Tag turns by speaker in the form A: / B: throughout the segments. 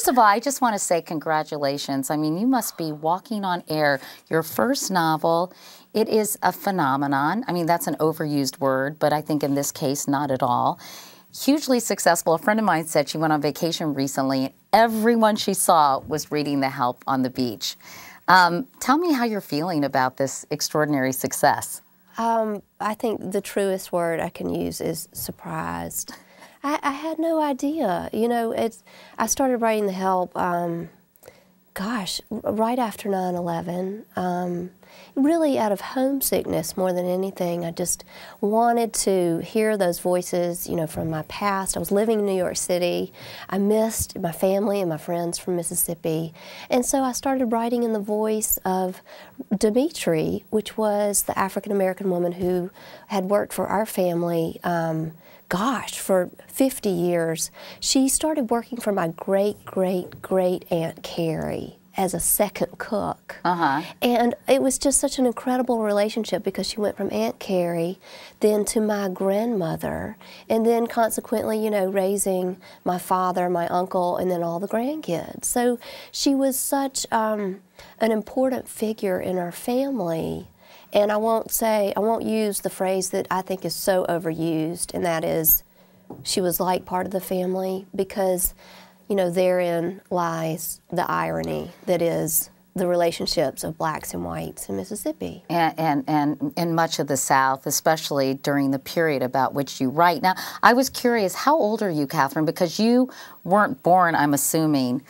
A: first of all, I just want to say congratulations. I mean, you must be walking on air. Your first novel, it is a phenomenon. I mean, that's an overused word, but I think in this case, not at all. Hugely successful. A friend of mine said she went on vacation recently, and everyone she saw was reading The Help on the beach. Tell me how you're feeling about this extraordinary success.
B: I think the truest word I can use is surprised. I had no idea. You know, I started writing The Help, gosh, right after 9/11. Really out of homesickness more than anything. I just wanted to hear those voices, you know, from my past. I was living in New York City. I missed my family and my friends from Mississippi. And so I started writing in the voice of Dimitri, which was the African-American woman who had worked for our family, gosh, for 50 years. She started working for my great-great-great-aunt Carrie as a second cook. And it was just such an incredible relationship because she went from Aunt Carrie then to my grandmother and then consequently, you know, raising my father, my uncle, and then all the grandkids. So she was such an important figure in our family. And I won't use the phrase that I think is so overused, and that is she was like part of the family, because you know, therein lies the irony that is the relationships of blacks and whites in Mississippi.
A: And in much of the South, especially during the period about which you write. Now, I was curious, how old are you, Kathryn? Because you weren't born, I'm assuming,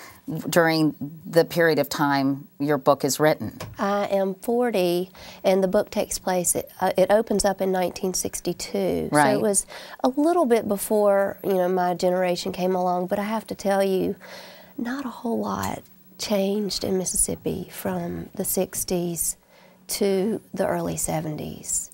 A: during the period of time your book is written.
B: I am 40, and the book takes place, it opens up in 1962.
A: Right.
B: So it was a little bit before, you know, my generation came along, but I have to tell you, not a whole lot changed in Mississippi from the 60s to the early 70s.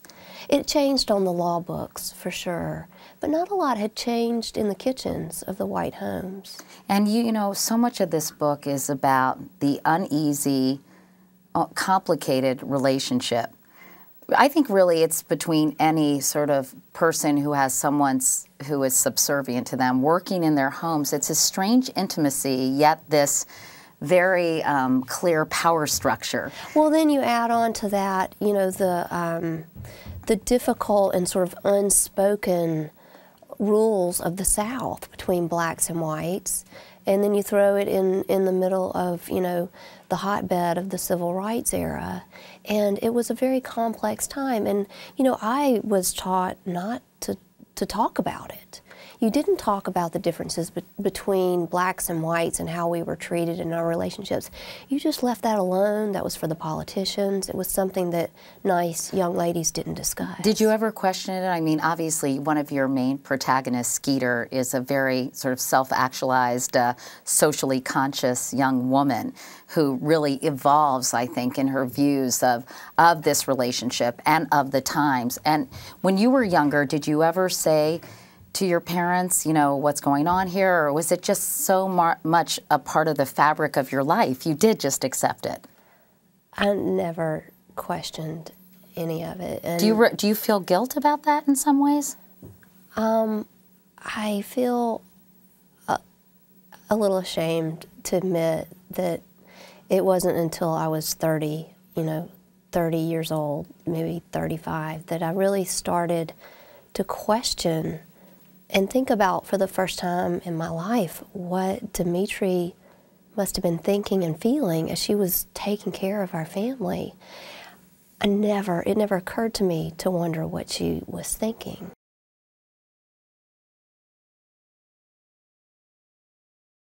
B: It changed on the law books, for sure, but not a lot had changed in the kitchens of the white homes.
A: And you know, so much of this book is about the uneasy, complicated relationship. I think really it's between any sort of person who has someone who is subservient to them working in their homes. It's a strange intimacy, yet this very clear power structure.
B: Well, then you add on to that, you know, the difficult and sort of unspoken rules of the South between blacks and whites, and then you throw it in the middle of, you know, the hotbed of the civil rights era, and it was a very complex time. And you know, I was taught not to talk about it. You didn't talk about the differences between blacks and whites and how we were treated in our relationships. You just left that alone. That was for the politicians. It was something that nice young ladies didn't discuss.
A: Did you ever question it? I mean, obviously, one of your main protagonists, Skeeter, is a very sort of self-actualized, socially conscious young woman who really evolves, I think, in her views of this relationship and of the times. And when you were younger, did you ever say to your parents, you know, what's going on here, or was it just so much a part of the fabric of your life? You did just accept it.
B: I never questioned any of it. And
A: do you feel guilt about that in some ways?
B: I feel a little ashamed to admit that it wasn't until I was 30, you know, 30 years old, maybe 35, that I really started to question and think about for the first time in my life what Dimitri must have been thinking and feeling as she was taking care of our family. It never occurred to me to wonder what she was thinking.